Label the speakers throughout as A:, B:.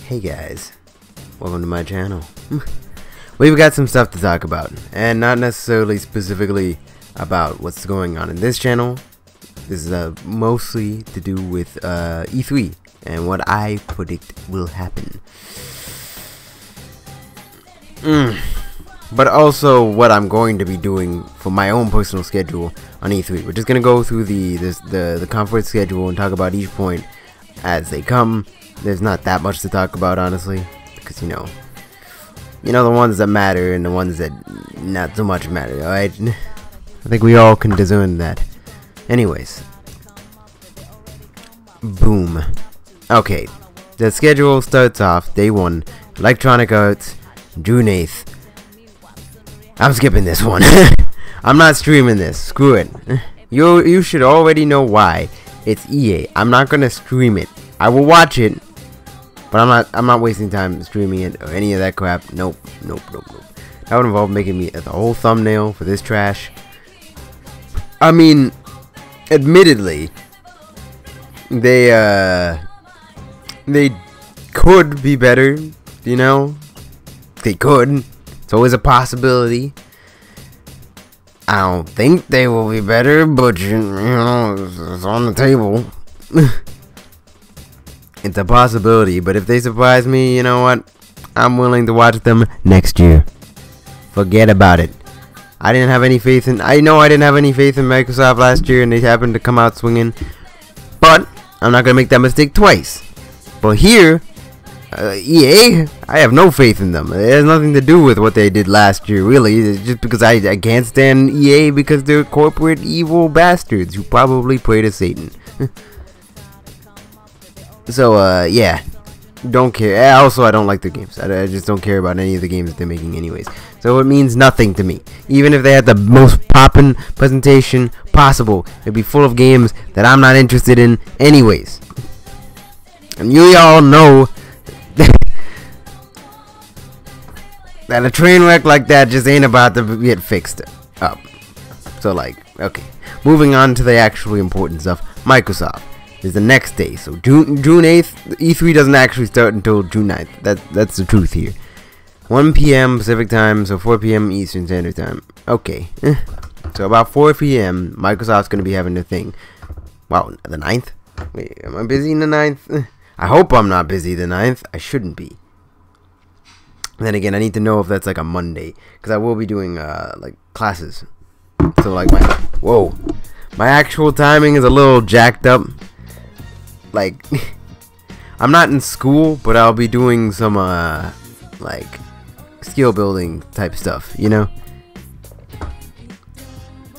A: Hey guys, welcome to my channel. We've got some stuff to talk about, and not necessarily specifically about what's going on in this channel. This is mostly to do with E3 and what I predict will happen. But also what I'm going to be doing for my own personal schedule on E3. We're just gonna go through the conference schedule and talk about each point as they come. There's not that much to talk about, honestly, because you know the ones that matter and the ones that not so much matter. All right, I think we all can discern that. Anyways, boom. Okay, the schedule starts off day 1, Electronic Arts, June 8th. I'm skipping this one. I'm not streaming this. Screw it. You should already know why. It's EA. I'm not gonna stream it. I will watch it, but I'm not wasting time streaming it or any of that crap. Nope. That would involve making me the whole thumbnail for this trash. I mean, admittedly, they could be better, you know? They could. It's always a possibility. I don't think they will be better, but you know, it's on the table. It's a possibility, but if they surprise me, you know what? I'm willing to watch them next year. Forget about it. I didn't have any faith in. I know I didn't have any faith in Microsoft last year, and they happened to come out swinging. But I'm not gonna make that mistake twice. But here, EA, I have no faith in them. It has nothing to do with what they did last year, really. It's just because I can't stand EA because they're corporate evil bastards who probably pray to Satan. So, yeah. Don't care. Also, I don't like their games. I just don't care about any of the games that they're making anyways. So it means nothing to me. Even if they had the most poppin' presentation possible, it'd be full of games that I'm not interested in anyways. And you all know that a train wreck like that just ain't about to get fixed up. So, like, okay. Moving on to the actually important stuff. Microsoft is the next day. So, June 8th, E3 doesn't actually start until June 9th. That's the truth here. 1 p.m. Pacific time, so 4 p.m. Eastern Standard Time. Okay. So, about 4 p.m., Microsoft's going to be having their thing. Wow, the 9th? Wait, am I busy in the 9th? I hope I'm not busy the 9th. I shouldn't be. Then again, I need to know if that's like a Monday, because I will be doing like classes. So like my actual timing is a little jacked up. Like I'm not in school, but I'll be doing some like skill building type stuff, you know.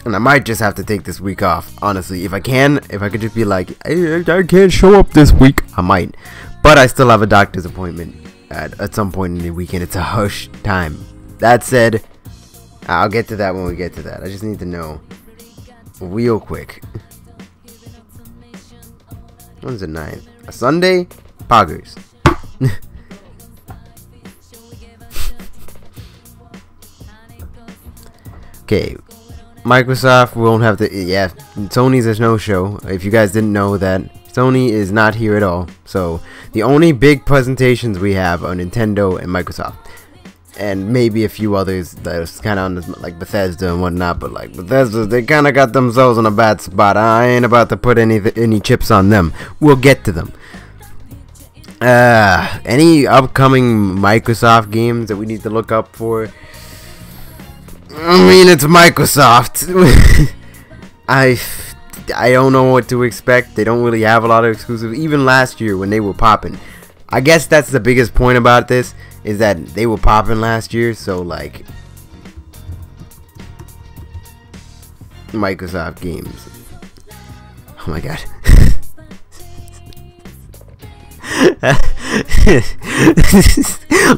A: And I might just have to take this week off, honestly. If I could just be like, I can't show up this week, I might. But I still have a doctor's appointment at some point in the weekend. It's a hush time. That said, I'll get to that when we get to that. I just need to know real quick. When's the 9th? A Sunday? Poggers. Okay. Microsoft won't have to. Yeah, Sony's a no-show. If you guys didn't know that, Sony is not here at all. So the only big presentations we have are Nintendo and Microsoft, and maybe a few others that's kind of on this, like Bethesda and whatnot. But like Bethesda, they kind of got themselves in a bad spot. I ain't about to put any chips on them. We'll get to them. Any upcoming Microsoft games that we need to look up for? I mean, it's Microsoft. I don't know what to expect. They don't really have a lot of exclusives. Even last year when they were popping, I guess that's the biggest point about this, is that they were popping last year. So like Microsoft games. Oh my god.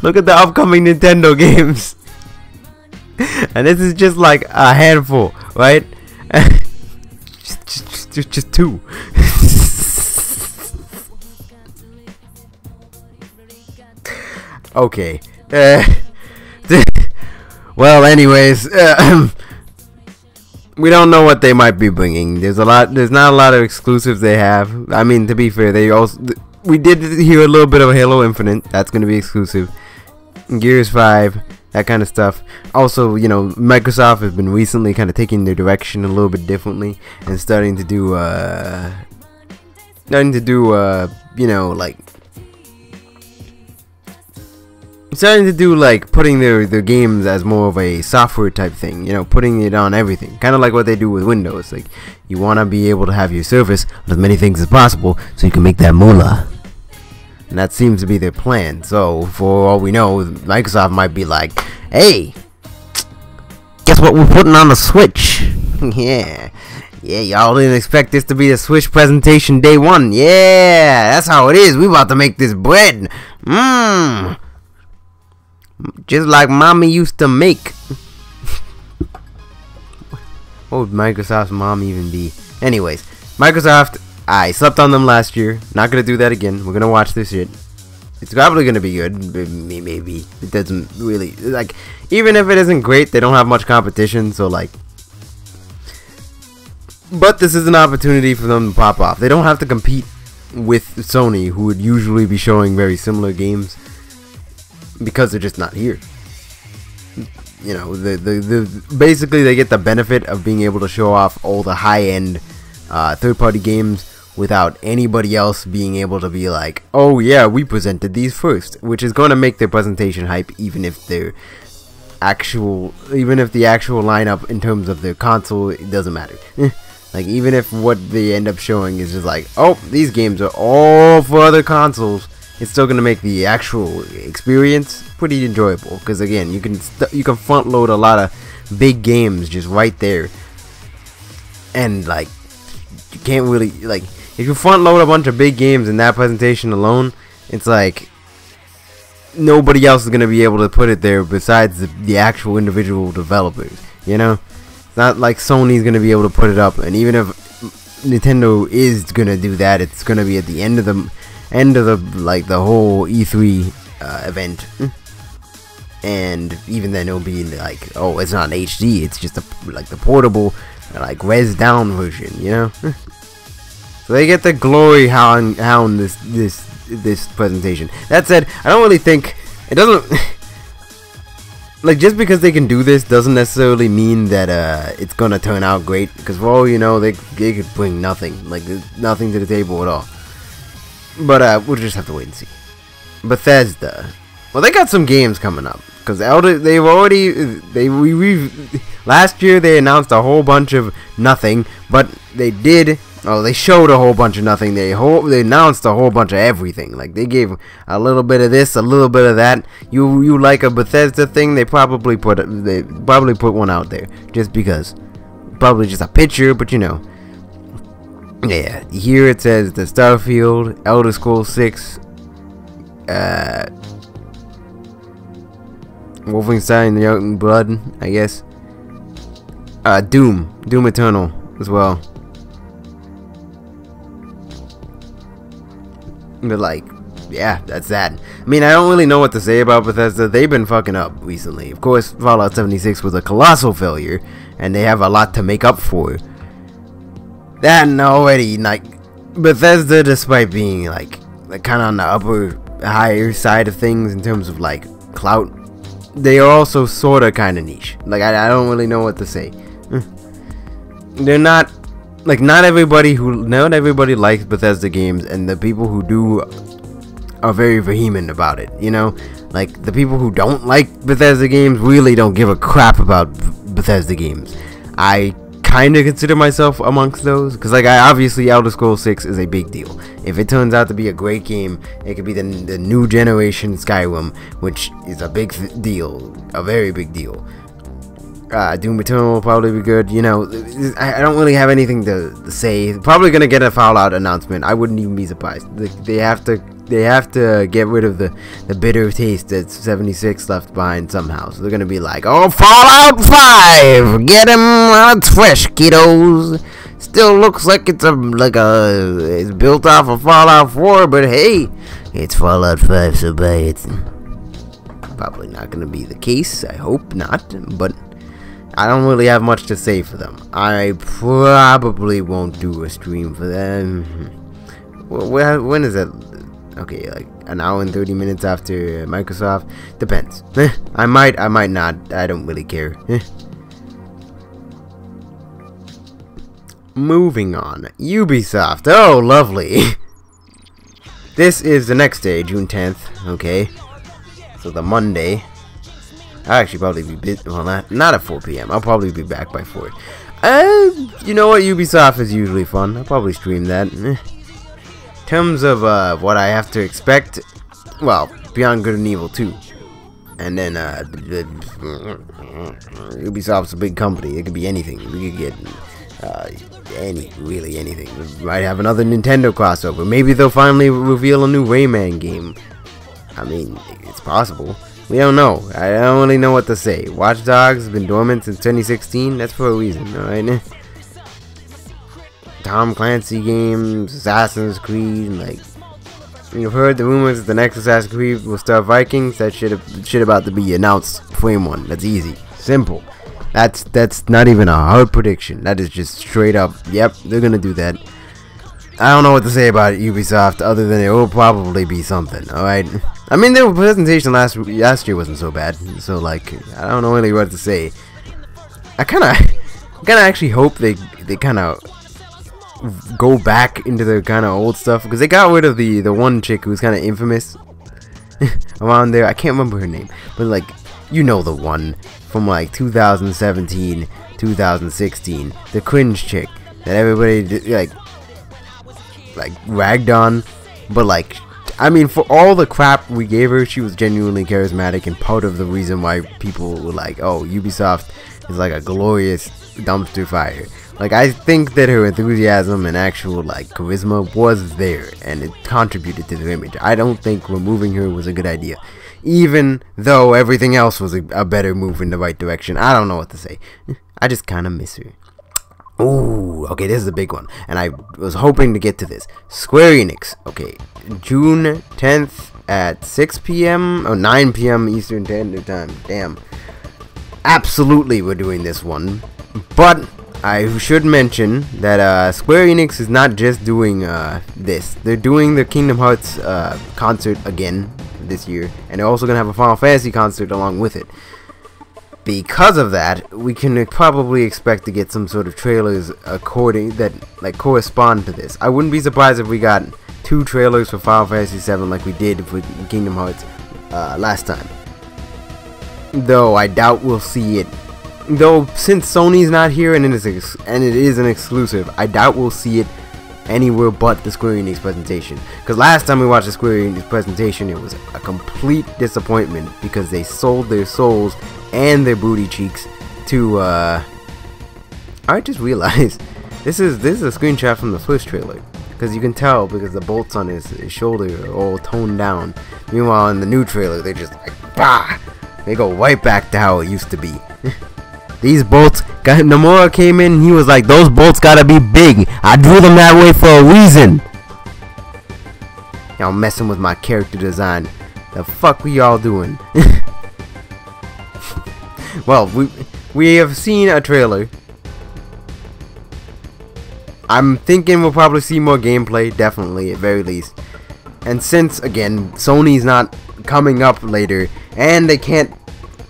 A: Look at the upcoming Nintendo games. And this is just like a handful, right? just 2. Okay. Well, anyways, we don't know what they might be bringing. There's not a lot of exclusives they have. I mean, to be fair, we did hear a little bit of Halo Infinite. That's going to be exclusive. Gears 5, that kind of stuff. Also, you know, Microsoft has been recently kind of taking their direction a little bit differently and starting to do you know, like putting their games as more of a software type thing, you know, putting it on everything, kind of like what they do with Windows. Like, you want to be able to have your service on as many things as possible so you can make that moolah, and that seems to be their plan. So for all we know, Microsoft might be like, hey, guess what we're putting on the Switch? Yeah, y'all didn't expect this to be the Switch presentation day one. Yeah, that's how it is. We about to make this bread. Just like mommy used to make. What would Microsoft's mom even be? Anyways, Microsoft, I slept on them last year. Not gonna do that again. We're gonna watch this shit. It's probably gonna be good. Maybe. It doesn't really, like, even if it isn't great, they don't have much competition, so like, but this is an opportunity for them to pop off. They don't have to compete with Sony, who would usually be showing very similar games, because they're just not here. You know, basically they get the benefit of being able to show off all the high-end third-party games without anybody else being able to be like, oh yeah, we presented these first, which is going to make their presentation hype, even if the actual lineup in terms of their console, it doesn't matter. Like, even if what they end up showing is just like, oh, these games are all for other consoles, it's still gonna make the actual experience pretty enjoyable. Because again, you can front load a lot of big games just right there, and like, you can't really, like, if you front load a bunch of big games in that presentation alone, it's like nobody else is gonna be able to put it there besides the actual individual developers. You know, it's not like Sony's gonna be able to put it up, and even if Nintendo is gonna do that, it's gonna be at the end of the like the whole E3 event, and even then it'll be like, oh, it's not HD, it's just like the portable, like res down version, you know. So they get the glory hound this presentation. That said, I don't really think it doesn't like, just because they can do this doesn't necessarily mean that it's gonna turn out great, because for all you know, they could bring nothing to the table at all. But we'll just have to wait and see. Bethesda, well, they got some games coming up, because last year they announced a whole bunch of nothing, but they showed a whole bunch of nothing. They announced a whole bunch of everything. Like, they gave a little bit of this, a little bit of that. You like a Bethesda thing, they probably put one out there just because, probably just a picture, but you know. Yeah, here it says the Starfield, Elder Scrolls 6, Wolfenstein: The Young Blood, I guess. Doom Eternal as well. But like, yeah, that's that. I mean, I don't really know what to say about Bethesda. They've been fucking up recently. Of course, Fallout 76 was a colossal failure, and they have a lot to make up for. That, and already, like, Bethesda, despite being like kind of on the higher side of things in terms of like clout, they are also sort of kind of niche. Like, I don't really know what to say. They're not, like, not everybody likes Bethesda games, and the people who do are very vehement about it, you know? Like, the people who don't like Bethesda games really don't give a crap about Bethesda games. I kind of consider myself amongst those, because like, obviously Elder Scrolls 6 is a big deal. If it turns out to be a great game, it could be the new generation Skyrim, which is a big deal, a very big deal. Doom Eternal will probably be good. You know, I don't really have anything to say. Probably gonna get a Fallout announcement. I wouldn't even be surprised. They have to get rid of the bitter taste that 76 left behind somehow. So they're gonna be like, oh, Fallout 5, get him on its fresh, kiddos. Still looks like it's built off of Fallout 4, but hey, it's Fallout 5, so buy it. Probably not gonna be the case. I hope not, but I don't really have much to say for them. I probably won't do a stream for them. When is it? Okay, like an hour and 30 minutes after Microsoft. Depends. I might not. I don't really care. Moving on. Ubisoft. Oh, lovely. This is the next day, June 10th. Okay. So the Monday. I'll actually probably be busy. Well, not at 4 p.m. I'll probably be back by 4. You know what? Ubisoft is usually fun. I'll probably stream that. In terms of what I have to expect, well, Beyond Good and Evil 2. And then Ubisoft's a big company. It could be anything. We could get really anything. We might have another Nintendo crossover. Maybe they'll finally reveal a new Rayman game. I mean, it's possible. We don't know. I don't really know what to say. Watch Dogs has been dormant since 2016. That's for a reason, alright? Tom Clancy games, Assassin's Creed, like, you've heard the rumors that the next Assassin's Creed will star Vikings. That shit about to be announced. Frame one. That's easy, simple. That's not even a hard prediction. That is just straight up. Yep, they're gonna do that. I don't know what to say about Ubisoft other than it will probably be something. All right. I mean, their presentation last year wasn't so bad. So like, I don't know really what to say. I kind of actually hope they kind of go back into their kind of old stuff, because they got rid of the one chick who was kind of infamous around there. I can't remember her name, but like, you know, the one from like 2017, 2016, the cringe chick that everybody like ragged on. But like, I mean, for all the crap we gave her, she was genuinely charismatic, and part of the reason why people were like, oh, Ubisoft is like a glorious dumpster fire. Like, I think that her enthusiasm and actual like charisma was there, and it contributed to the image. I don't think removing her was a good idea, even though everything else was a better move in the right direction. I don't know what to say. I just kind of miss her. Ooh, okay, this is a big one, and I was hoping to get to this. Square Enix, okay, June 10th at 6 p.m. or 9 p.m. Eastern Standard Time. Damn. Absolutely, we're doing this one, but I should mention that Square Enix is not just doing this. They're doing the Kingdom Hearts concert again this year, and they're also gonna have a Final Fantasy concert along with it. Because of that, we can probably expect to get some sort of trailers that like correspond to this. I wouldn't be surprised if we got 2 trailers for Final Fantasy VII like we did for Kingdom Hearts last time. Though I doubt we'll see it. Though since Sony's not here and it is an exclusive, I doubt we'll see it anywhere but the Square Enix presentation. Because last time we watched the Square Enix presentation, it was a complete disappointment because they sold their souls and their booty cheeks to I just realized this is a screenshot from the first trailer, because you can tell because the bolts on his shoulder are all toned down. Meanwhile, in the new trailer, they just like, bah! They go right back to how it used to be. These bolts, Nomura came in and he was like, those bolts gotta be big. I drew them that way for a reason. Y'all messing with my character design. The fuck we all doing? Well, we have seen a trailer. I'm thinking we'll probably see more gameplay, definitely, at very least. And since, again, Sony's not coming up later, and they can't,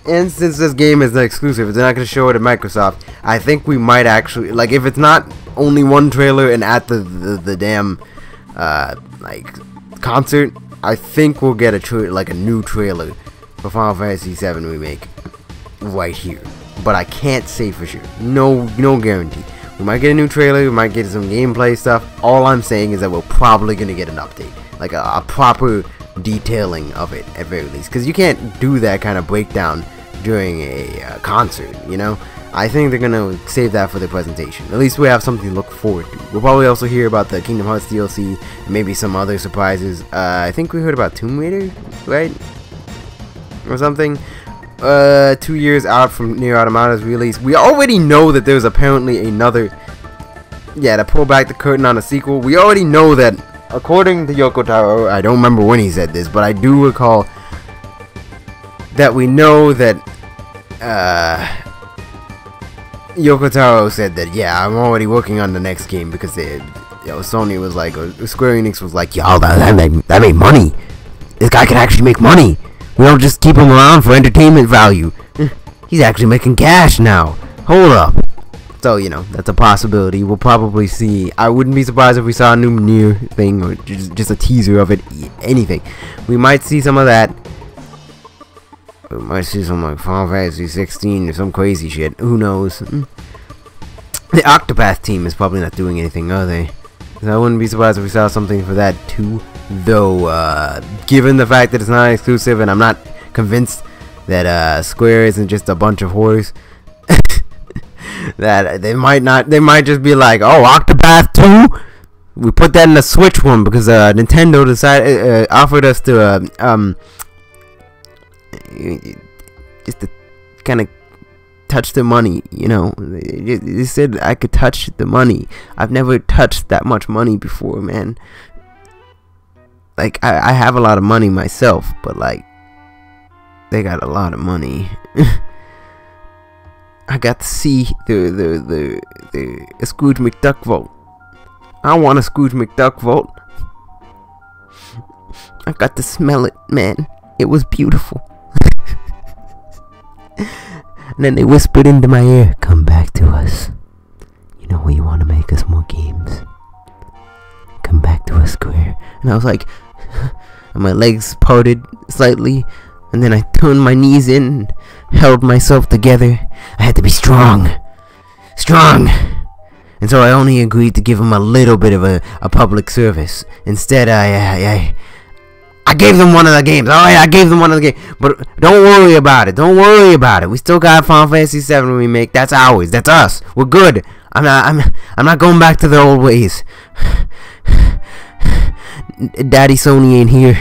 A: and since this game is an exclusive, they're not going to show it at Microsoft, I think we might actually, like, if it's not only one trailer and at the damn, like, concert, I think we'll get a new trailer for Final Fantasy VII Remake right here. But I can't say for sure. No guarantee. We might get a new trailer, we might get some gameplay stuff. All I'm saying is that we're probably going to get an update. Like a proper detailing of it at very least. Because you can't do that kind of breakdown during a concert, you know? I think they're going to save that for the presentation. At least we have something to look forward to. We'll probably also hear about the Kingdom Hearts DLC and maybe some other surprises. I think we heard about Tomb Raider, right? Or something. 2 years out from Nier Automata's release. We already know that there's apparently another, to pull back the curtain on a sequel, we already know that, according to Yoko Taro, I don't remember when he said this, but I do recall that we know that Yoko Taro said that, yeah, I'm already working on the next game, because Sony was like, or Square Enix was like, yo, that made money. This guy can actually make money. We don't just keep him around for entertainment value. He's actually making cash now. Hold up. So, you know, that's a possibility. We'll probably see. I wouldn't be surprised if we saw a new Nier thing, or just a teaser of it. Anything. We might see some of that. We might see some like Final Fantasy 16 or some crazy shit. Who knows? The Octopath team is probably not doing anything, are they? So I wouldn't be surprised if we saw something for that too. Though, given the fact that it's not exclusive, and I'm not convinced that Square isn't just a bunch of whores, that they might just be like, oh, Octopath 2? We put that in the Switch one because Nintendo decided offered us to just to kind of touch the money, you know. They said I could touch the money. I've never touched that much money before, man. Like, I have a lot of money myself, but like, they got a lot of money. I got to see the Scrooge McDuck vault. I want a Scrooge McDuck vault. I got to smell it, man. It was beautiful. And then they whispered into my ear, come back to us. You know where you want to make us more games. Come back to us, Square. And I was like, and my legs parted slightly, and then I turned my knees in and held myself together. I had to be strong. Strong! And so I only agreed to give him a little bit of a public service. Instead, I gave them one of the games. Alright, I gave them one of the games. But don't worry about it. Don't worry about it. We still got Final Fantasy 7 remake. That's ours. That's us. We're good. I'm not going back to the old ways. Daddy Sony ain't here.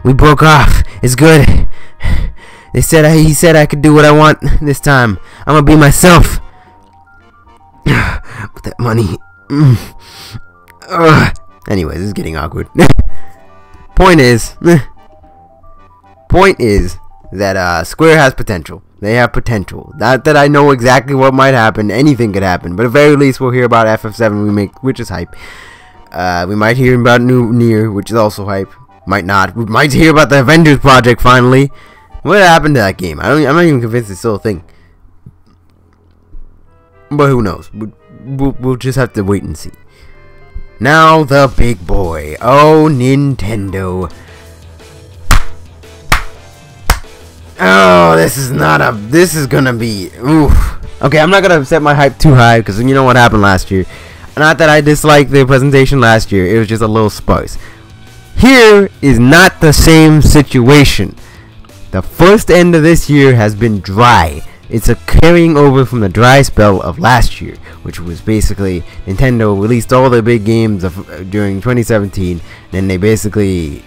A: We broke off. It's good. He said I could do what I want this time. I'm gonna be myself. But that money. Anyways, this is getting awkward. Point is that Square has potential. They have potential. Not that I know exactly what might happen. Anything could happen. But at the very least, we'll hear about FF7 remake, which is hype. We might hear about new Nier, which is also hype. Might not. We might hear about the Avengers project finally. What happened to that game? I'm not even convinced it's still a thing. But who knows? We'll just have to wait and see. Now the big boy. Oh, Nintendo. Oh, this is gonna be, oof. Okay, I'm not gonna set my hype too high, because you know what happened last year. Not that I disliked the presentation last year, it was just a little sparse. Here is not the same situation. The first end of this year has been dry. It's a carrying over from the dry spell of last year, which was basically Nintendo released all their big games during 2017, and they basically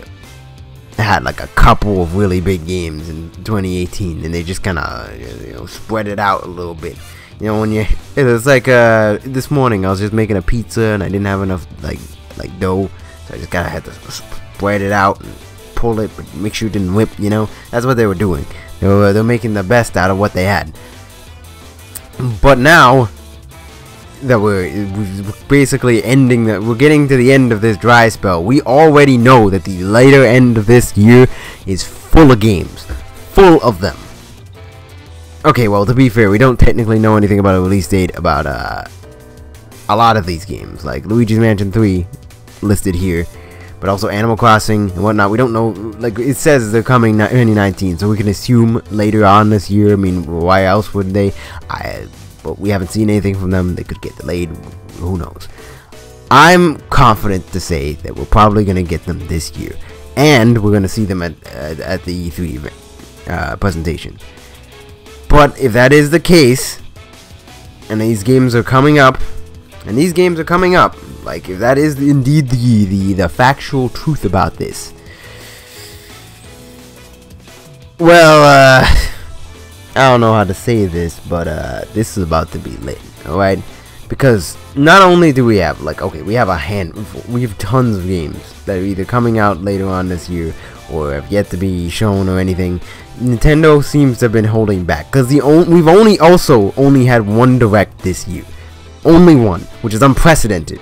A: had like a couple of really big games in 2018, and they just kind of spread it out a little bit. You know, it was like this morning I was just making a pizza and I didn't have enough like dough, so I just had to spread it out and pull it, but make sure it didn't whip. You know, that's what they were doing. They're making the best out of what they had. But now that we're basically we're getting to the end of this dry spell, we already know that the later end of this year is full of games, full of them. Okay, well, to be fair, we don't technically know anything about a release date about a lot of these games, like Luigi's Mansion 3 listed here, but also Animal Crossing and whatnot. We don't know, like, it says they're coming 2019, so we can assume later on this year. I mean, why else would they? But we haven't seen anything from them. They could get delayed, who knows. I'm confident to say that we're probably going to get them this year, and we're going to see them at the E3 event, presentation. But if that is the case, and these games are coming up, like, if that is indeed the factual truth about this, well, I don't know how to say this, but this is about to be lit, alright? Because not only do we have, like, okay, we have tons of games that are either coming out later on this year or have yet to be shown or anything. Nintendo seems to have been holding back, because we've only had one direct this year. Only one, which is unprecedented.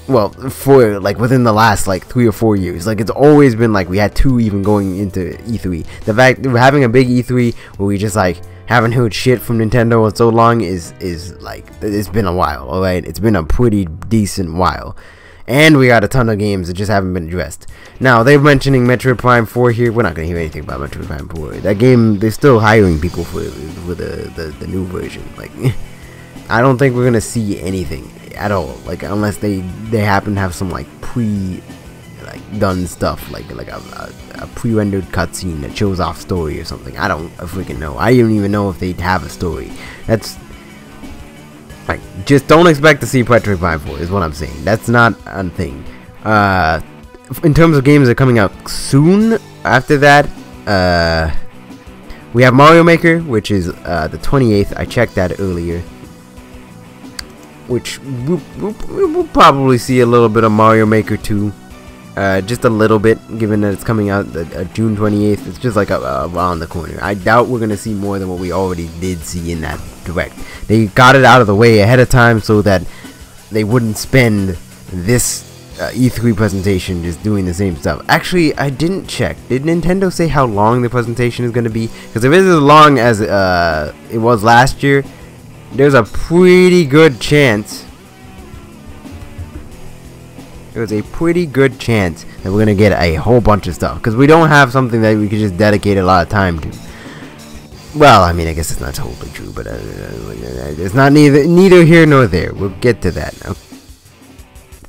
A: well, for like within the last like 3 or 4 years. Like it's always been like we had 2 even going into E3. The fact that we're having a big E3 where we just like haven't heard shit from Nintendo in so long is like, it's been a while. All right, it's been a pretty decent while. And we got a ton of games that just haven't been addressed. Now, they're mentioning Metroid Prime 4 here. We're not going to hear anything about Metroid Prime 4. That game, they're still hiring people for the new version. Like, I don't think we're going to see anything at all. Like, unless they happen to have some, like, done stuff. Like a pre-rendered cutscene that shows off story or something. I don't freaking know. I don't even know if they'd have a story. That's... like, just don't expect to see Metroid Prime 4 is what I'm saying. That's not a thing. In terms of games that are coming out soon after that, we have Mario Maker, which is the 28th. I checked that earlier. Which we'll probably see a little bit of Mario Maker 2. Just a little bit, given that it's coming out June 28th. It's just like around the corner. I doubt we're going to see more than what we already did see in that Direct. They got it out of the way ahead of time so that they wouldn't spend this E3 presentation just doing the same stuff. Actually, I didn't check. Did Nintendo say how long the presentation is going to be? Because if it is as long as it was last year, there's a pretty good chance... there's a pretty good chance that we're going to get a whole bunch of stuff. Because we don't have something that we could just dedicate a lot of time to. Well, I mean, I guess it's not totally true, but it's not neither here nor there. We'll get to that.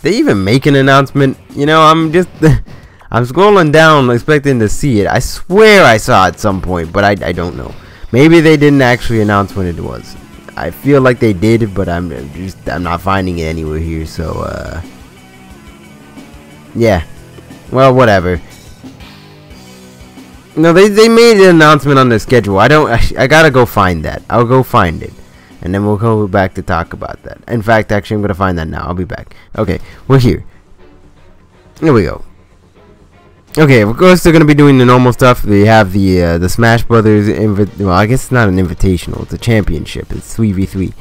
A: They even make an announcement. You know, I'm scrolling down expecting to see it. I swear I saw it at some point, but I don't know. Maybe they didn't actually announce when it was. I feel like they did, but I'm not finding it anywhere here. So yeah. Well, whatever. No, they made an announcement on their schedule. I gotta go find that. I'll go find it. And then we'll go back to talk about that. In fact, actually, I'm gonna find that now. I'll be back. Okay, we're here. Here we go. Okay, of course they're gonna be doing the normal stuff. They have the Smash Brothers well, I guess it's not an invitational. It's a championship. It's 3v3,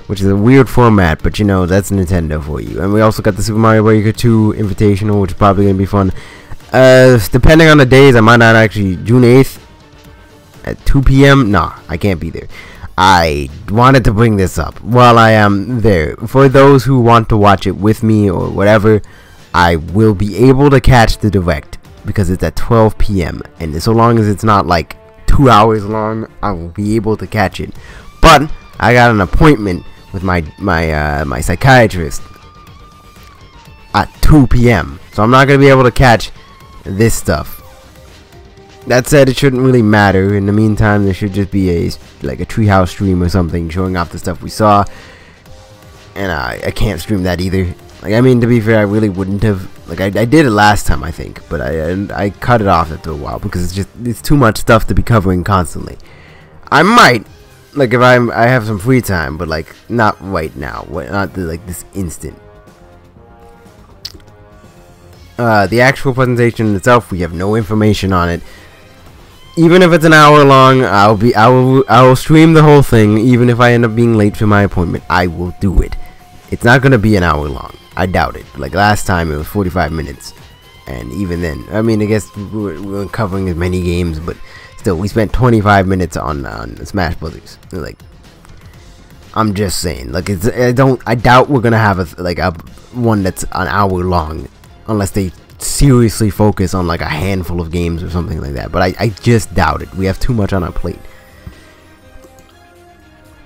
A: which is a weird format, but you know, that's Nintendo for you. And we also got the Super Mario Maker 2 invitational, which is probably gonna be fun. Depending on the days, I might not actually. June 8th at 2 p.m. Nah, I can't be there. I wanted to bring this up while I am there. For those who want to watch it with me or whatever, I will be able to catch the Direct because it's at 12 p.m. and so long as it's not like 2 hours long, I will be able to catch it. But I got an appointment with my psychiatrist at 2 p.m. so I'm not gonna be able to catch this stuff. That said, it shouldn't really matter. In the meantime, there should just be a treehouse stream or something showing off the stuff we saw, and I can't stream that either. Like, I mean, to be fair, I really wouldn't have. Like, I did it last time, I think, but I cut it off after a while because it's too much stuff to be covering constantly. I might, like, if I have some free time, but like not right now, not like this instant. The actual presentation itself, we have no information on it. Even if it's an hour long, I will stream the whole thing. Even if I end up being late for my appointment, I will do it. It's not gonna be an hour long. I doubt it. Like last time, it was 45 minutes, and even then, I mean, I guess we weren't covering as many games, but still, we spent 25 minutes on Smash Brothers. Like, I'm just saying. Like, I doubt we're gonna have a one that's an hour long. Unless they seriously focus on like a handful of games or something like that. But I just doubt it. We have too much on our plate.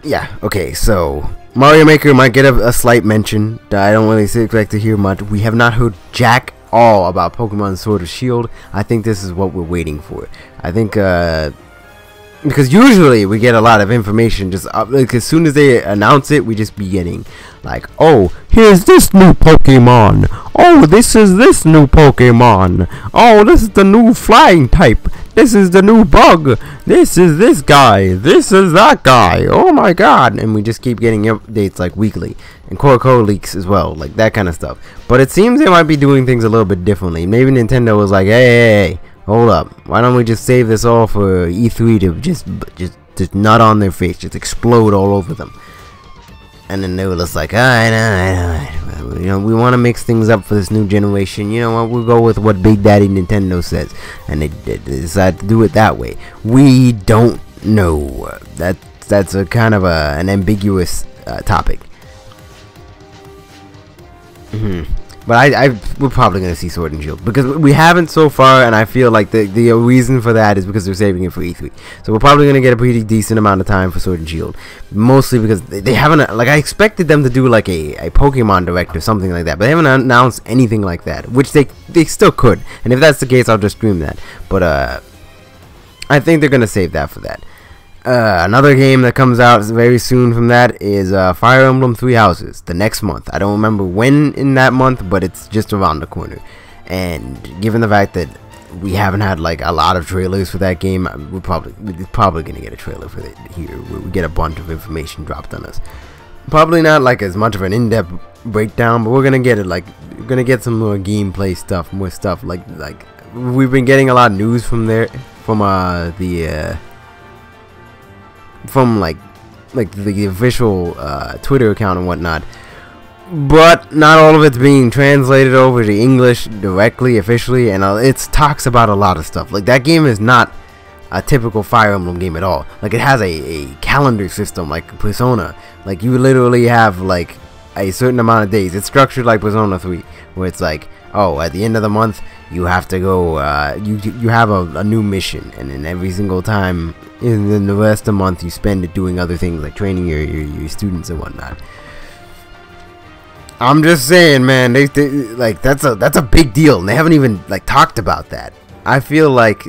A: Yeah, okay, so Mario Maker might get a slight mention. I don't really expect to hear much. We have not heard jack all about Pokemon Sword or Shield. I think this is what we're waiting for. I think because usually we get a lot of information just like as soon as they announce it, we just be getting like, oh, here's this new Pokemon. Oh, this is this new Pokemon. Oh, this is the new flying type. This is the new bug. This is this guy. This is that guy. Oh my god. And we just keep getting updates like weekly. And Core leaks as well. Like that kind of stuff. But it seems they might be doing things a little bit differently. Maybe Nintendo was like, hey, hold up. Why don't we just save this all for E3 to just nut on their face. Just explode all over them. And then they were just like, I know, you know, we want to mix things up for this new generation. You know what? We'll go with what Big Daddy Nintendo says, and they decided to do it that way. We don't know. That's a kind of an ambiguous topic. But we're probably gonna see Sword and Shield because we haven't so far, and I feel like the reason for that is because they're saving it for E3. So we're probably gonna get a pretty decent amount of time for Sword and Shield, mostly because they haven't, like, I expected them to do like a Pokemon Direct or something like that, but they haven't announced anything like that, which they still could. And if that's the case, I'll just stream that. But I think they're gonna save that for that. Another game that comes out very soon from that is Fire Emblem Three Houses, the next month. I don't remember when in that month, but it's just around the corner. And given the fact that we haven't had like a lot of trailers for that game, we're probably gonna get a trailer for it here, where we get a bunch of information dropped on us. Probably not like as much of an in-depth breakdown, but we're gonna get it. Like, we're gonna get some more gameplay stuff, more stuff. Like we've been getting a lot of news from there, from the official Twitter account and whatnot, but not all of it's being translated over to English directly, officially, and it talks about a lot of stuff. Like, that game is not a typical Fire Emblem game at all. Like, it has a calendar system like Persona. Like, you literally have like a certain amount of days. It's structured like Persona 3, where it's like, oh, at the end of the month you have to go, you have a new mission, and then every single time in the rest of the month you spend it doing other things like training your students and whatnot. I'm just saying, man, they like, that's a big deal, and they haven't even like talked about that. I feel like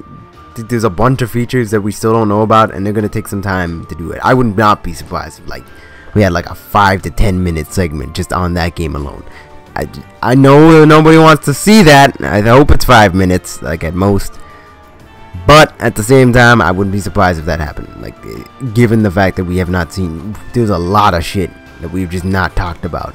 A: there's a bunch of features that we still don't know about, and they're gonna take some time to do it. I would not be surprised if like we had like a 5 to 10 minute segment just on that game alone. I know nobody wants to see that. I hope it's 5 minutes, like at most. But at the same time, I wouldn't be surprised if that happened. Like, given the fact that we have not seen, there's a lot of shit that we've just not talked about.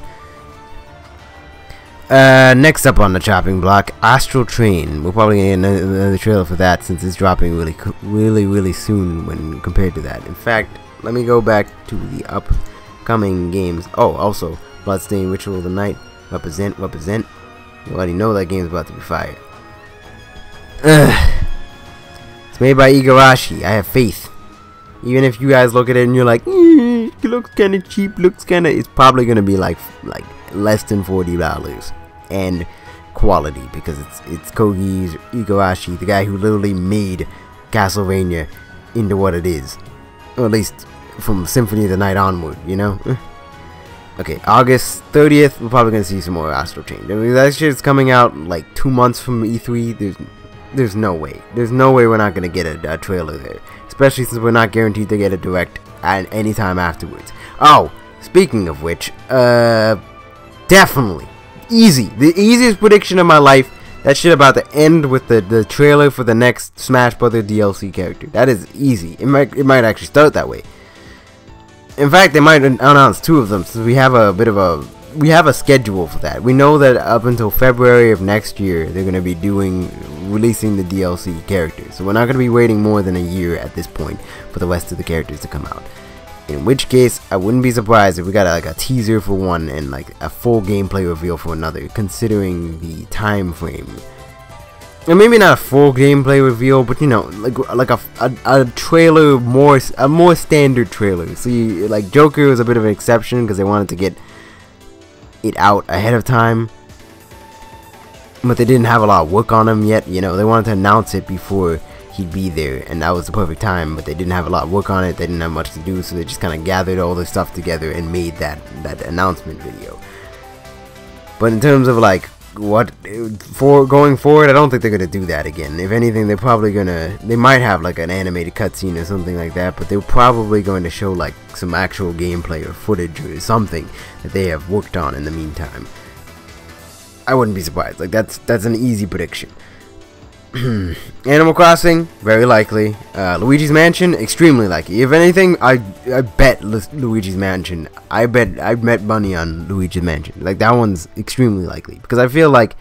A: Next up on the chopping block, Astral Train. We're probably gonna get another trailer for that, since it's dropping really soon when compared to that. In fact, let me go back to the upcoming games. Oh, also Bloodstained Ritual of the Night. Represent. You already know that game's about to be fire. It's made by Igarashi. I have faith. Even if you guys look at it and you're like, it looks kind of cheap, it's probably gonna be like less than $40, and quality, because it's Koji Igarashi, the guy who literally made Castlevania into what it is, or at least from Symphony of the Night onward, you know. Okay, August 30th, we're probably gonna see some more Astral Chain. I mean, that shit's coming out like 2 months from E3. There's no way. There's no way we're not gonna get a trailer there, especially since we're not guaranteed to get a direct at any time afterwards. Oh, speaking of which, definitely the easiest prediction of my life. That shit about to end with the trailer for the next Smash Brothers DLC character. That is easy. It might actually start that way. In fact, they might announce 2 of them, since we have a schedule for that. We know that up until February of next year, they're going to be releasing the DLC characters. So we're not going to be waiting more than a year at this point for the rest of the characters to come out. In which case, I wouldn't be surprised if we got like a teaser for one and like a full gameplay reveal for another, considering the time frame. And maybe not a full gameplay reveal, but you know, like a trailer, a more standard trailer. See, like Joker was a bit of an exception because they wanted to get it out ahead of time, but they didn't have a lot of work on him yet. You know, they wanted to announce it before he'd be there, and that was the perfect time. But they didn't have a lot of work on it. They didn't have much to do, so they just kind of gathered all their stuff together and made that announcement video. But in terms of like going forward, I don't think they're gonna do that again. If anything, they might have like an animated cutscene or something like that, but they're probably going to show like some actual gameplay or footage or something that they have worked on in the meantime. I wouldn't be surprised. Like, that's an easy prediction. Animal Crossing, very likely. Luigi's Mansion, extremely likely. If anything, I bet Luigi's Mansion. I bet money on Luigi's Mansion. Like, that one's extremely likely, because I feel like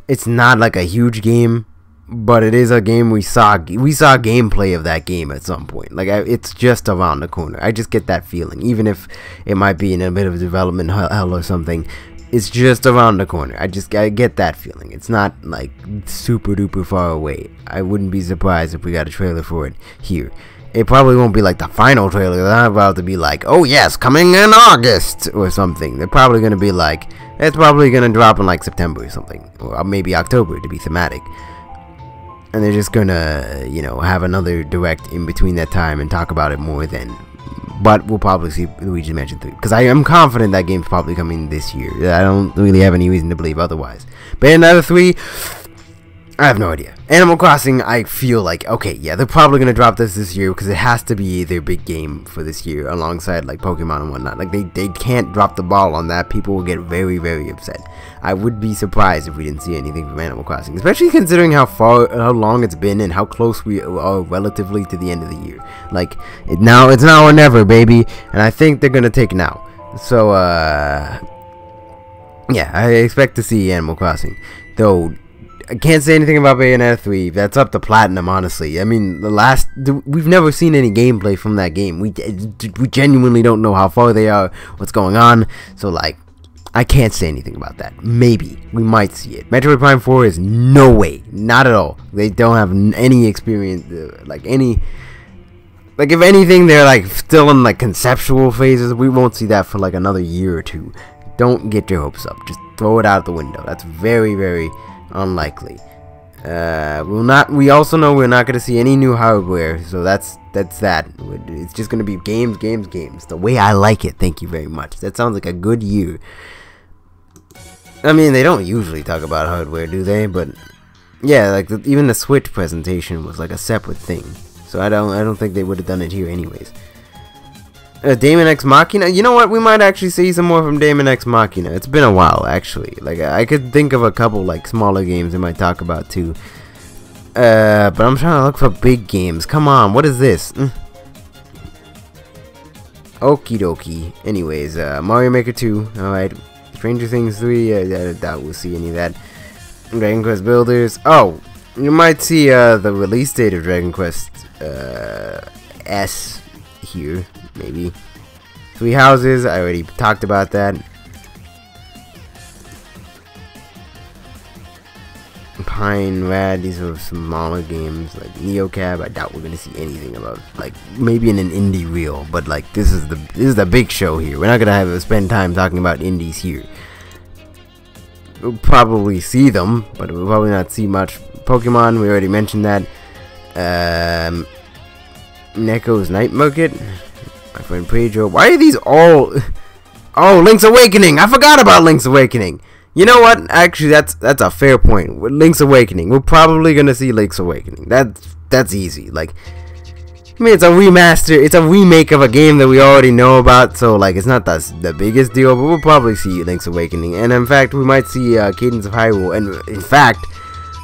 A: it's not like a huge game. but it is a game we saw gameplay of that game at some point. Like it's just around the corner. I just get that feeling, even if it might be in a bit of development hell or something. It's just around the corner. I get that feeling. It's not like super duper far away. I wouldn't be surprised if we got a trailer for it here. It probably won't be like the final trailer. They're not about to be like, oh yes, coming in August or something. They're probably gonna be like, it's probably gonna drop in like September or something, or maybe October to be thematic. And they're just gonna, you know, have another direct in between that time and talk about it more then. But we'll probably see Luigi's Mansion 3, because I am confident that game's probably coming this year. I don't really have any reason to believe otherwise. Bayonetta 3, I have no idea. Animal Crossing, I feel like, okay, yeah, they're probably gonna drop this year, because it has to be their big game for this year, alongside like Pokemon and whatnot. Like they can't drop the ball on that. People will get very, very upset. I would be surprised if we didn't see anything from Animal Crossing, especially considering how long it's been and how close we are relatively to the end of the year. Like it's now or never, baby, and I think they're gonna take now. So yeah, I expect to see Animal Crossing, though. I can't say anything about Bayonetta 3. That's up to Platinum, honestly. I mean, we've never seen any gameplay from that game. We genuinely don't know how far they are, what's going on. So, like, I can't say anything about that. Maybe we might see it. Metroid Prime 4 is no way, not at all. They don't have any experience, like if anything, they're like still in like conceptual phases. We won't see that for like another year or two. Don't get your hopes up. Just throw it out the window. That's very, very unlikely. We also know we're not going to see any new hardware, so that's that. It's just going to be games, the way I like it. Thank you very much. That sounds like a good year. I mean, they don't usually talk about hardware, do they? But yeah, like even the Switch presentation was like a separate thing, so I don't think they would have done it here anyways. Daemon X Machina. You know what? We might actually see some more from Daemon X Machina. It's been a while, actually. Like I could think of a couple like smaller games they might talk about too. But I'm trying to look for big games. Come on, what is this? Okie dokie. Anyways, Mario Maker 2. All right. Stranger Things 3. I doubt we'll see any of that. Dragon Quest Builders. Oh, you might see the release date of Dragon Quest S here. Maybe. Three Houses, I already talked about that. Pine Rad, these are smaller games like Neocab. I doubt we're gonna see anything about, like maybe in an indie reel, but like this is the big show here. We're not gonna have to spend time talking about indies here. We'll probably see them, but we'll probably not see much. Pokemon, we already mentioned that. Neko's Night Market. My friend Pedro. Why are these all... Oh, Link's Awakening! I forgot about Link's Awakening! You know what? Actually, that's a fair point. With Link's Awakening, we're probably gonna see Link's Awakening. That's easy. Like, I mean, it's a remaster. It's a remake of a game that we already know about, so like, it's not the biggest deal. But we'll probably see Link's Awakening, and in fact, we might see Cadence of Hyrule. And in fact,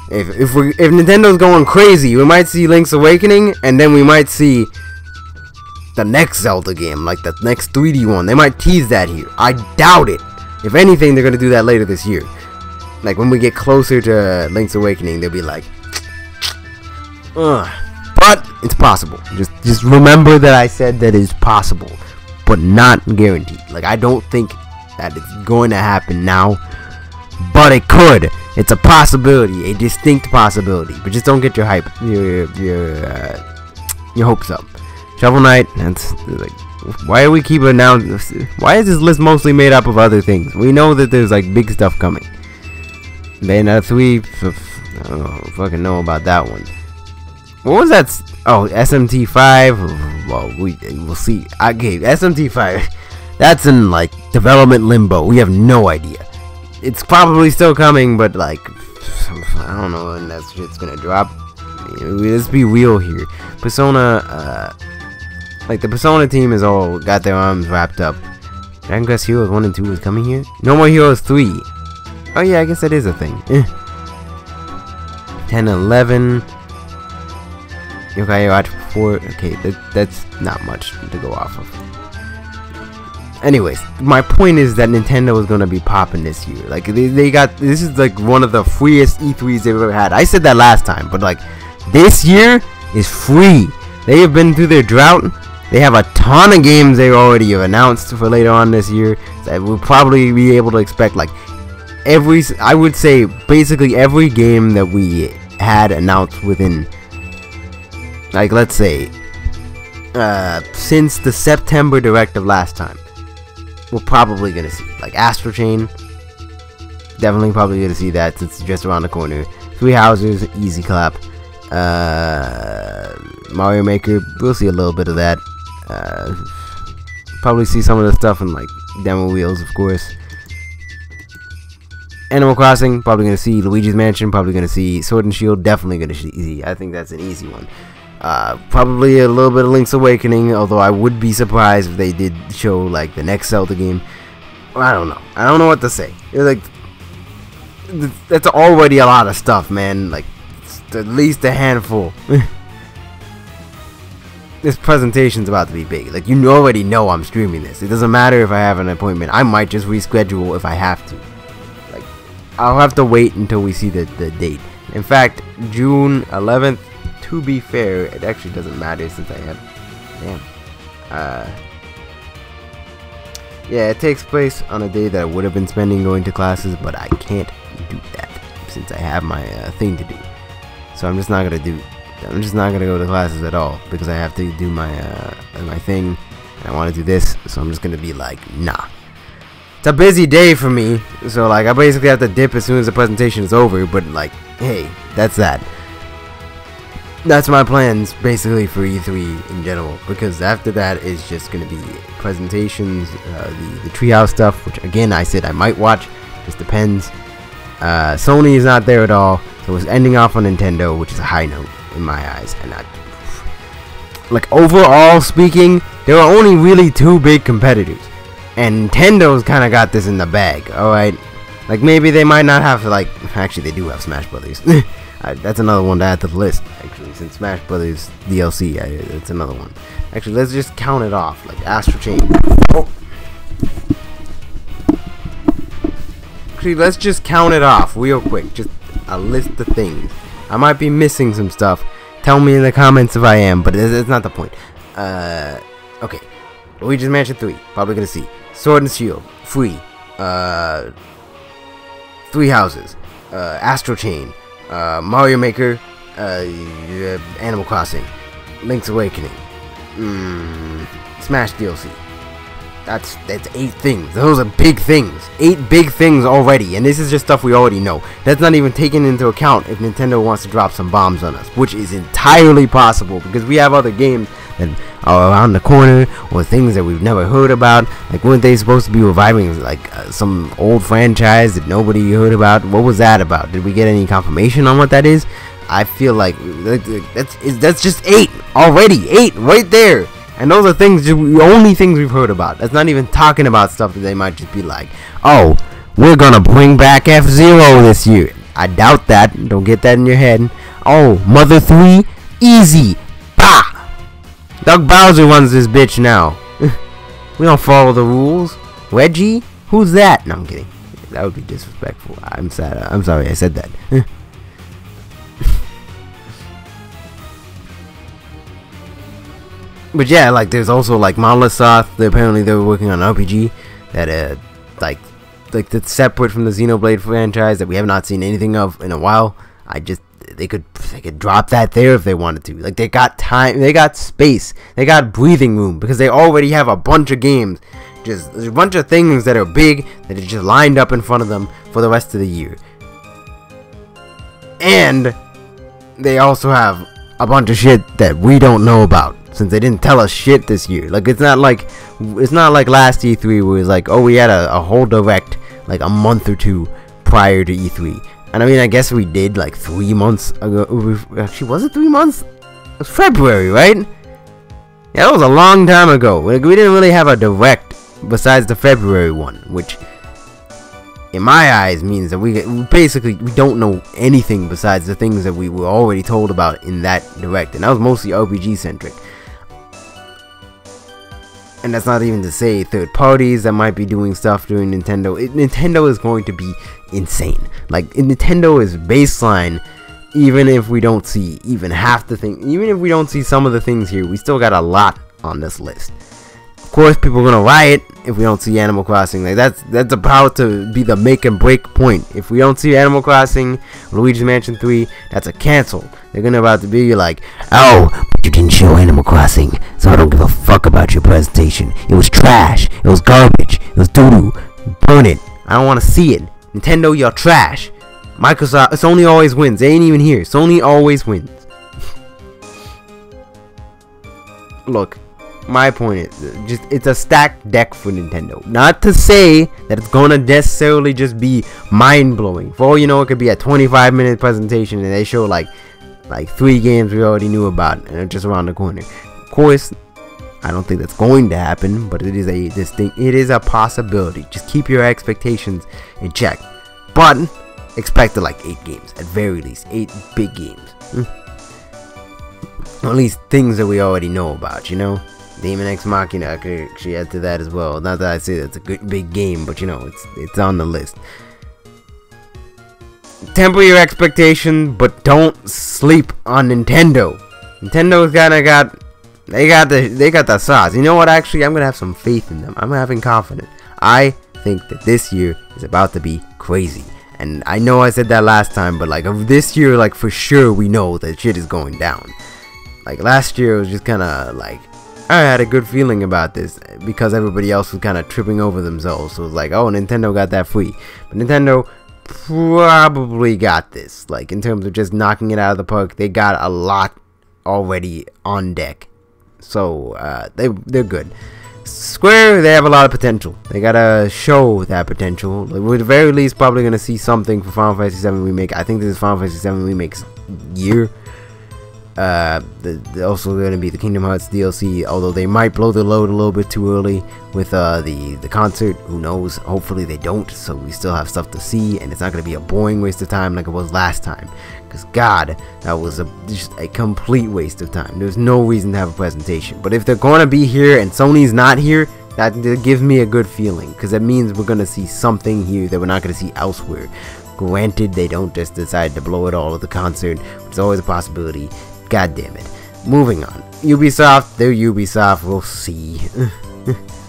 A: if Nintendo's going crazy, we might see Link's Awakening, and then we might see the next Zelda game, like the next 3D one. They might tease that here. I doubt it. If anything, they're gonna do that later this year. Like when we get closer to Link's Awakening, they'll be like, ugh. But it's possible. Just remember that I said that it's possible, but not guaranteed. Like I don't think that it's going to happen now, but it could. It's a possibility, a distinct possibility. But just don't get your hopes up. Shovel Knight, that's like, why are we keep announcing? Why is this list mostly made up of other things? We know that there's like big stuff coming. Bayonetta 3, I don't fucking know about that one. What was that? Oh, SMT 5. Well, we'll see. Okay, SMT 5. That's in like development limbo. We have no idea. It's probably still coming, but like, I don't know when that shit's gonna drop. Let's be real here. Persona, like the Persona team is all got their arms wrapped up. Dragon Quest Heroes 1 and 2 is coming here. No More Heroes 3. Oh yeah, I guess that is a thing. 10, 11. Yokai Watch 4. Okay, that's not much to go off of. Anyways, my point is that Nintendo is gonna be popping this year. Like they got, this is like one of the freest E3s they've ever had. I said that last time, but like this year is free. They have been through their drought. They have a ton of games they already have announced for later on this year that we'll probably be able to expect. Like I would say basically every game that we had announced within, like, let's say since the September Direct of last time, we're probably gonna see. Like Astro Chain, definitely probably gonna see that since it's just around the corner. Three Houses, easy clap. Mario Maker, we'll see a little bit of that. Probably see some of the stuff in like demo wheels, of course. Animal Crossing, probably gonna see. Luigi's Mansion, probably gonna see. Sword and Shield, definitely gonna see. I think that's an easy one. Probably a little bit of Link's Awakening, although I would be surprised if they did show like the next Zelda game. I don't know. I don't know what to say. Like, that's already a lot of stuff, man. Like, at least a handful. This presentation's about to be big. Like, you already know I'm streaming this. It doesn't matter if I have an appointment. I might just reschedule if I have to. Like, I'll have to wait until we see the date. In fact, June 11th. To be fair, it actually doesn't matter since I have, yeah, it takes place on a day that I would have been spending going to classes, but I can't do that since I have my thing to do. So I'm just not gonna go to classes at all because I have to do my my thing, and I want to do this. So I'm just gonna be like, nah. It's a busy day for me, so like I basically have to dip as soon as the presentation is over. But like, hey, that's that. That's my plans basically for E3 in general, because after that is just gonna be presentations, the Treehouse stuff, which again I said I might watch, just depends. Sony is not there at all, so it's ending off on Nintendo, which is a high note in my eyes. And like overall speaking, there are only really two big competitors, and Nintendo's kind of got this in the bag. All right, like maybe they might not have to, like, actually they do have Smash Brothers. That's another one to add to the list, actually, since Smash Brothers DLC, that's another one. Actually, let's just count it off, like Astro Chain. Oh. Actually, let's just count it off real quick, just a list of things. I might be missing some stuff. Tell me in the comments if I am, but it's not the point. Okay. Luigi's Mansion 3, probably gonna see. Sword and Shield, free. Three Houses, Astro Chain. Mario Maker, Animal Crossing, Link's Awakening, Smash DLC. That's 8 things. Those are big things. 8 big things already, and this is just stuff we already know. That's not even taken into account if Nintendo wants to drop some bombs on us, which is entirely possible because we have other games that are around the corner, or things that we've never heard about. Like, weren't they supposed to be reviving like some old franchise that nobody heard about? What was that about? Did we get any confirmation on what that is? I feel like that's just 8 already. 8 right there, and those are things, the only things we've heard about. That's not even talking about stuff that they might just be like, oh, we're gonna bring back F-Zero this year. I doubt that. Don't get that in your head. Oh, Mother 3, easy. Bah! Doug Bowser runs this bitch now. We don't follow the rules. Reggie? Who's that? No, I'm kidding. That would be disrespectful. I'm sad. I'm sorry I said that. But yeah, like there's also like Monolith Soft. Apparently they were working on an RPG that like that's separate from the Xenoblade franchise that we have not seen anything of in a while. They could drop that there if they wanted to. Like, they got time, they got space, they got breathing room, because they already have a bunch of games. Just there's a bunch of things that are big that are just lined up in front of them for the rest of the year. And they also have a bunch of shit that we don't know about, since they didn't tell us shit this year. Like, it's not like last E3 where it's like, oh, we had a whole direct like a month or two prior to E3. And I mean, I guess we did like 3 months ago. Actually, was it 3 months? It was February, right? Yeah, that was a long time ago. Like, we didn't really have a direct besides the February one, which in my eyes means that we don't know anything besides the things that we were already told about in that direct, and that was mostly RPG centric. And that's not even to say third parties that might be doing stuff during Nintendo. Nintendo is going to be insane. Like, Nintendo is baseline. Even if we don't see even half the thing, even if we don't see some of the things here, we still got a lot on this list. Of course, people are gonna riot if we don't see Animal Crossing. Like, that's about to be the make and break point. If we don't see Animal Crossing, Luigi's Mansion 3, that's a cancel. They're gonna about to be like, oh, but you didn't show Animal Crossing, so I don't give a fuck about your presentation. It was trash. It was garbage. It was doo-doo. Burn it. I don't want to see it. Nintendo, you're trash. Microsoft, Sony always wins. They ain't even here. Sony always wins. Look, my point is, just it's a stacked deck for Nintendo. Not to say that it's gonna necessarily just be mind-blowing. For all you know, it could be a 25-minute presentation and they show like 3 games we already knew about and they're just around the corner. Of course, I don't think that's going to happen, but it is a possibility. Just keep your expectations in check. But expect like 8 games at very least, 8 big games. At least things that we already know about, you know. Demon X Machina, I could actually add to that as well. Not that I say that's a good big game, but you know, it's on the list. Temper your expectation, but don't sleep on Nintendo. Nintendo's they got the sauce. You know what? Actually, I'm gonna have some faith in them. I'm having confidence. I think that this year is about to be crazy. And I know I said that last time, but like this year, like for sure, we know that shit is going down. Like last year, it was just kind of like I had a good feeling about this because everybody else was kind of tripping over themselves. So it was like, oh, Nintendo got that free, but Nintendo probably got this. Like in terms of just knocking it out of the park, they got a lot already on deck. So they're good. Square, they have a lot of potential. They gotta show that potential. Like, we're at the very least probably gonna see something for Final Fantasy VII Remake. I think this is Final Fantasy VII Remake's year. Also gonna be the Kingdom Hearts DLC, although they might blow the load a little bit too early with the concert. Who knows? Hopefully they don't, so we still have stuff to see, and it's not gonna be a boring waste of time like it was last time. Because God, that was just a complete waste of time. There's no reason to have a presentation. But if they're gonna be here and Sony's not here, that gives me a good feeling, because that means we're gonna see something here that we're not gonna see elsewhere. Granted, they don't just decide to blow it all at the concert, which is always a possibility. God damn it. Moving on. Ubisoft, they're Ubisoft. We'll see.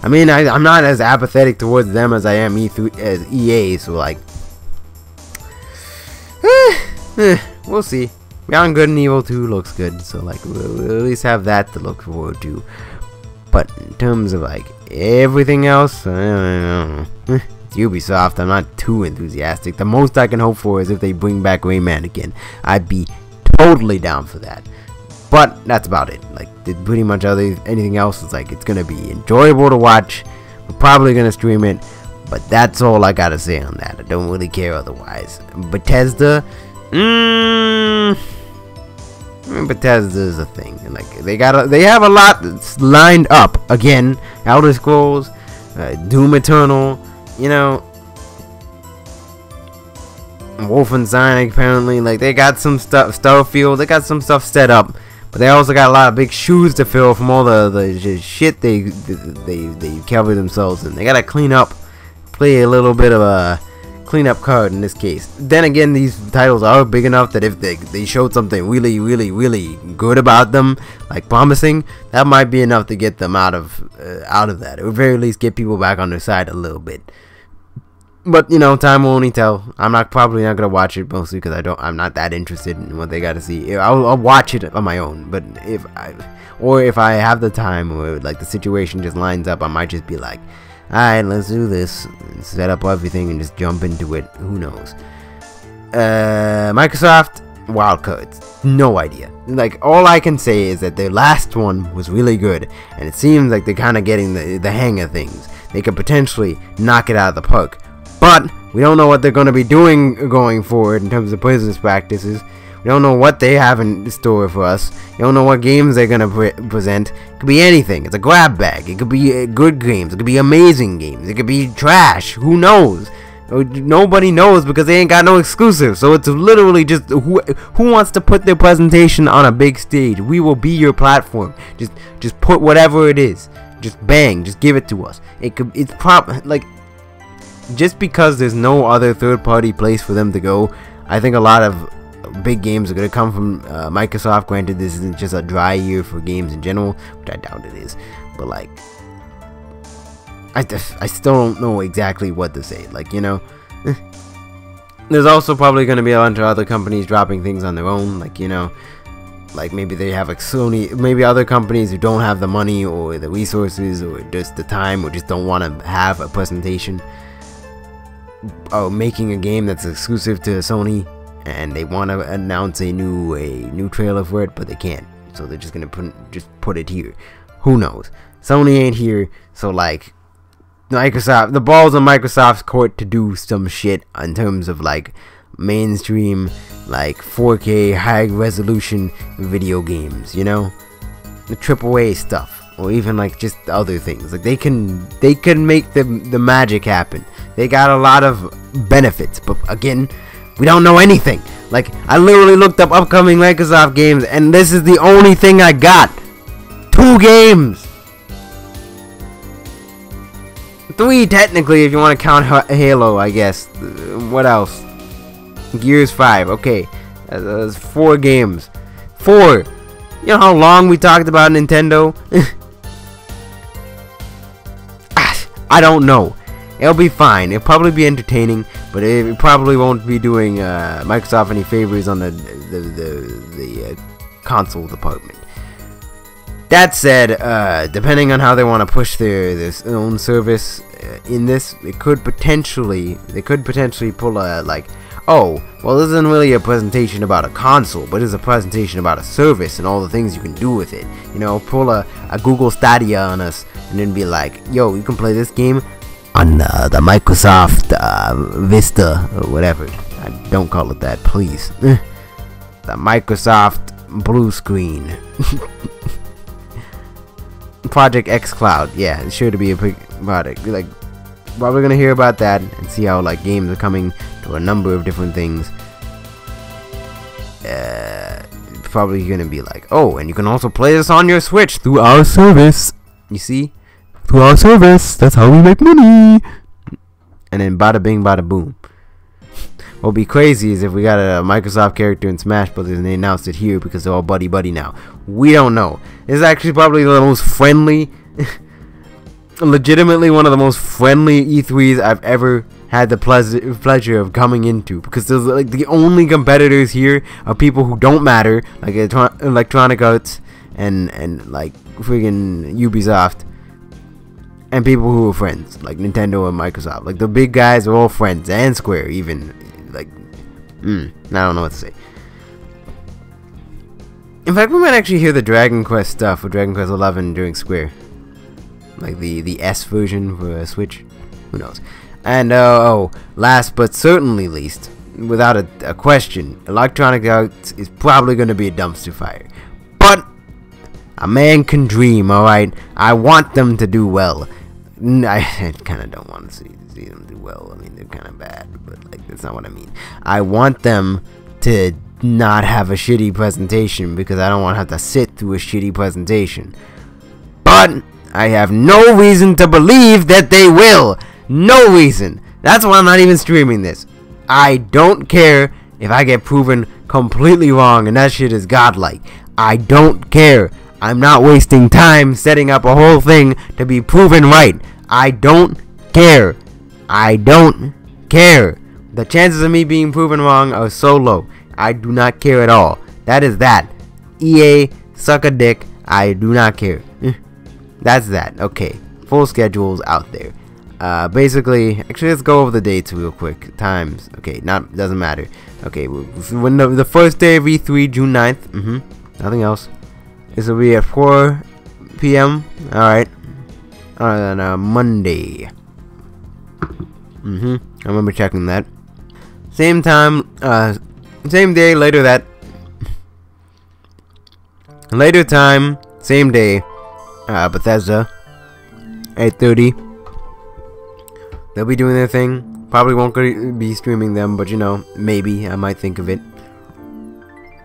A: I mean, I'm not as apathetic towards them as I am as EA, so like, we'll see. Beyond Good and Evil 2 looks good, so like we'll at least have that to look forward to. But in terms of like everything else, I don't know. It's Ubisoft. I'm not too enthusiastic. The most I can hope for is if they bring back Rayman again. I'd be totally down for that. But that's about it. Like pretty much anything else is like it's gonna be enjoyable to watch. We're probably gonna stream it, but that's all I gotta say on that. I don't really care otherwise. Bethesda. Bethesda is a thing, and like they have a lot that's lined up. Again, Elder Scrolls, Doom Eternal, you know, Wolfenstein. Apparently, like they got some stuff. Starfield, they got some stuff set up, but they also got a lot of big shoes to fill from all the shit they cover themselves in. They gotta clean up, play a little bit of a cleanup card in this case. Then again, these titles are big enough that if they showed something really good about them, like promising, that might be enough to get them out of that, or at very least get people back on their side a little bit. But you know, time will only tell. I'm probably not gonna watch it, mostly because I'm not that interested in what they got to see. I'll watch it on my own, but if I have the time, or like the situation just lines up, I might just be like, alright, let's do this, and set up everything and just jump into it. Who knows? Microsoft, wildcards, no idea. Like, all I can say is that their last one was really good, and it seems like they're kind of getting the hang of things. They could potentially knock it out of the park, but we don't know what they're going to be doing going forward in terms of business practices. We don't know what they have in store for us. You don't know what games they're gonna present. It could be anything. It's a grab bag. It could be good games. It could be amazing games. It could be trash. Who knows? Nobody knows because they ain't got no exclusives. So it's literally just who wants to put their presentation on a big stage. We will be your platform. Just put whatever it is. Just bang, just give it to us. It's like, just because there's no other third-party place for them to go, I think a lot of big games are going to come from Microsoft. Granted, this isn't just a dry year for games in general, which I doubt it is, but like, I still don't know exactly what to say. Like, you know, there's also probably going to be a bunch of other companies dropping things on their own, like, you know, like maybe they have like Sony, maybe other companies who don't have the money or the resources or just the time or just don't want to have a presentation making a game that's exclusive to Sony, and they want to announce a new trailer for it, but they can't, so they're just gonna put it here. Who knows? Sony ain't here, so like, Microsoft, the ball's on Microsoft's court to do some shit in terms of like mainstream, like 4K high resolution video games, you know, the AAA stuff, or even like just other things. Like they can make the magic happen. They got a lot of benefits, but again, we don't know anything. Like, I literally looked up upcoming Microsoft games, and this is the only thing I got. 2 games. 3 technically, if you want to count Halo, I guess. What else? Gears 5. Okay, that's 4 games. 4. You know how long we talked about Nintendo? I don't know. It'll be fine. It'll probably be entertaining, but it probably won't be doing Microsoft any favors on the console department. That said, depending on how they want to push their own service in this, they could potentially pull a like, oh, well, this isn't really a presentation about a console, but it's a presentation about a service and all the things you can do with it. You know, pull a Google Stadia on us, and then be like, yo, you can play this game on the Microsoft Vista or whatever. Don't call it that, please. The Microsoft blue screen. Project X Cloud, yeah, it's sure to be a big product. Like, probably gonna hear about that and see how like games are coming to a number of different things. Probably gonna be like, oh, and you can also play this on your Switch through our service. You see? Through our service, that's how we make money. And then bada bing, bada boom. What'd be crazy is if we got a Microsoft character in Smash Brothers and they announced it here because they're all buddy buddy now. We don't know. It's actually probably the most friendly, legitimately one of the most friendly E3s I've ever had the pleasure of coming into, because there's like the only competitors here are people who don't matter, like Electronic Arts and like friggin' Ubisoft. And people who are friends, like Nintendo and Microsoft. Like, the big guys are all friends, and Square, even. Like, I don't know what to say. In fact, we might actually hear the Dragon Quest stuff with Dragon Quest 11 during Square. Like, the S version for Switch. Who knows. And, last but certainly least, without a question, Electronic Arts is probably going to be a dumpster fire. But a man can dream, alright? I want them to do well. I kind of don't want to see them do well. I mean, they're kind of bad, but like, that's not what I mean. I want them to not have a shitty presentation, because I don't want to have to sit through a shitty presentation. But I have no reason to believe that they will. No reason. That's why I'm not even streaming this. I don't care if I get proven completely wrong and that shit is godlike. I don't care. I'm not wasting time setting up a whole thing to be proven right. I don't care. I don't care. The chances of me being proven wrong are so low. I do not care at all. That is that. EA, suck a dick. I do not care. That's that. Okay. Full schedule's out there. Basically, actually, let's go over the dates real quick. Times. Okay, doesn't matter. Okay, when the first day of E3, June 9th. Nothing else. This will be at 4 p.m. Alright. On a Monday. I remember checking that. Same time, same day, later time, same day, Bethesda, 8:30. They'll be doing their thing. Probably won't be streaming them, but you know, maybe I might think of it.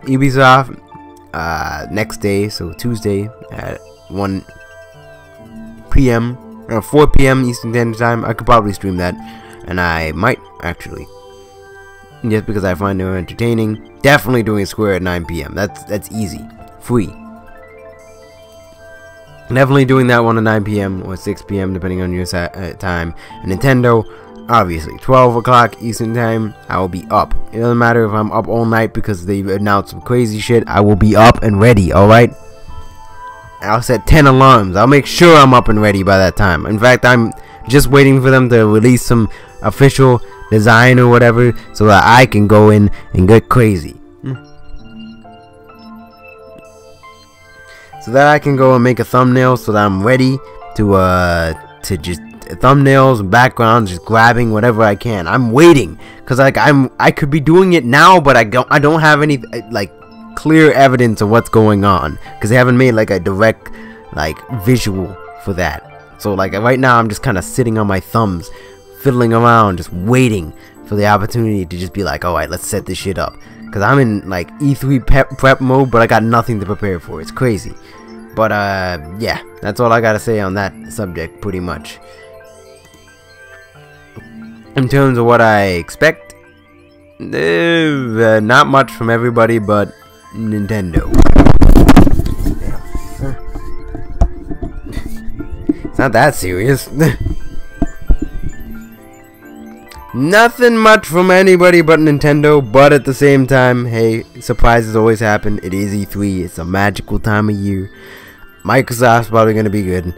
A: Ubisoft, next day, so Tuesday at 1 p.m. or 4 p.m. Eastern Standard Time. I could probably stream that, and I might actually, just because I find it entertaining. Definitely doing Square at 9 p.m. That's easy, free. Definitely doing that one at 9 p.m. or 6 p.m. depending on your time. And Nintendo, obviously 12 o'clock Eastern Time, I will be up. It doesn't matter if I'm up all night because they've announced some crazy shit. I will be up and ready, alright? I'll set 10 alarms. I'll make sure I'm up and ready by that time. In fact, I'm just waiting for them to release some official design or whatever so that I can go in and get crazy. So that I can go and make a thumbnail so that I'm ready to just thumbnails and backgrounds, just grabbing whatever I can. I'm waiting because like I could be doing it now, but I don't have any like clear evidence of what's going on because they haven't made like a direct like visual for that. So like right now I'm just kind of sitting on my thumbs, fiddling around, just waiting for the opportunity to just be like, alright, let's set this shit up. Because I'm in like E3 prep mode, but I got nothing to prepare for. It's crazy. But yeah, that's all I gotta say on that subject, pretty much. In terms of what I expect, not much from everybody but Nintendo. It's not that serious. Nothing much from anybody but Nintendo, but at the same time, hey, surprises always happen. It is E3, it's a magical time of year. Microsoft's probably gonna be good.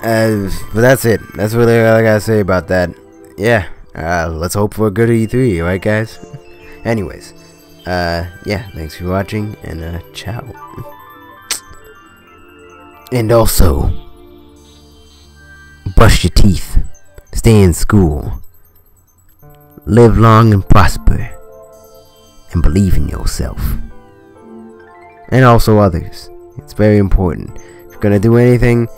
A: But that's it. That's really all I gotta say about that. Yeah, let's hope for a good E3, right guys? Anyways, yeah, thanks for watching, and ciao. And also, brush your teeth, stay in school, live long and prosper, and believe in yourself. And also others. It's very important. If you're gonna do anything,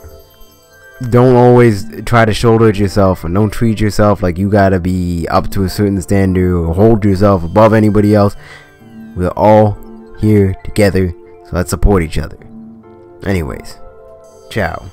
A: don't always try to shoulder it yourself, and don't treat yourself like you gotta be up to a certain standard or hold yourself above anybody else. We're all here together, so let's support each other. Anyways, ciao.